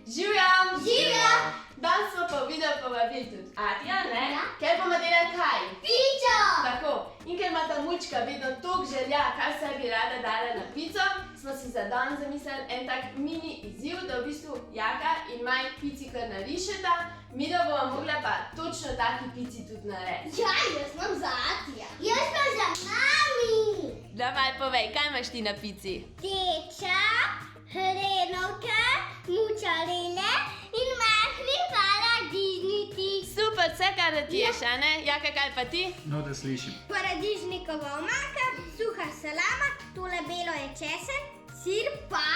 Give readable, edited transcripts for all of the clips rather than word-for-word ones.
Živjam! Živjo! Danes smo pa v video povabili tudi Adija, ne? Ja. Ker bomo delali kaj? Pičo! Tako, in ker ima ta mulčka vedno toliko želja, kaj se bi rada dala na pico, smo si za dan zamislili en tak mini izziv, da v bistvu Jaka in Maj pici kar narišeta, mi da bomo mogla pa točno taki pici tudi narediti. Ja, jaz imam za Atija. Jaz pa za mami. Davaj, povej, kaj imaš ti na pici? Teča, hrenovke, močarele in mahni paradižniki. Super, vse kar da ti ješ, a ne? Jaka, kaj pa ti? No, da slišim. Paradižnikova omaka, suha salama, tole belo je česen, sir pa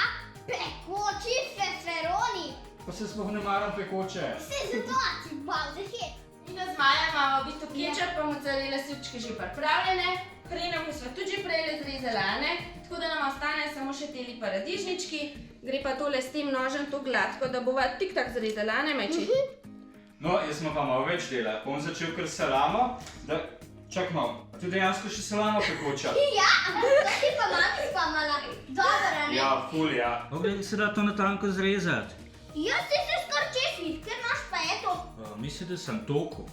pekoči feferoni. Pa se sploh ne maram pekoče. Se zato ti bal za hit. In z Maja imamo v bistvu kečap pa mozzarella sirčke že pripravljene, hrenovke smo tudi že prej zrezala, ne? Tako da nam ostane samo še teli paradižnički, gre pa tole s tem nožem to gladko, da bova tik-tak zrezala, ne Majči? No, jaz smo pa malo več dela. Bom začel kar s salamo, da... Čak malo, tu dejansko še salama pekoča. Ja, ampak to ti pa mati spamala. Dobro, ne? Ja, ful, ja. Kako se da to na tanko zrezati? Jaz ti se skoraj čez vid, ker imaš pa eto. Mislim, da sem toliko.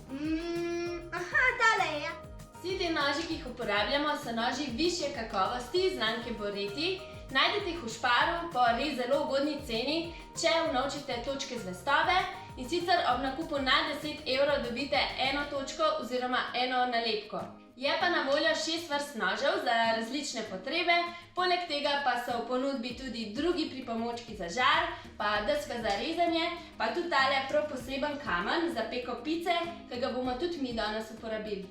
Aha, tale je. Vsi ti noži, ki jih uporabljamo, so noži višje kakovosti, znamke Boreti. Najdete jih v Šparu po res zelo ugodni ceni, če vnovčite točke zvestobe. In sicer ob nakupu na 10 evrov dobite eno točko oziroma eno nalepko. Je pa na voljo 6 vrst nožev za različne potrebe, poleg tega pa so v ponudbi tudi drugi pripomočki za žar, pa deska za rezanje, pa tudi tale prav poseben kamen za peko pice, ki ga bomo tudi mi danes uporabili.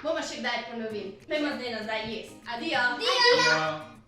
Bomo še kdaj ponovili. Pejmo zdaj nazaj jesti. Adijo! Adijo! Ja.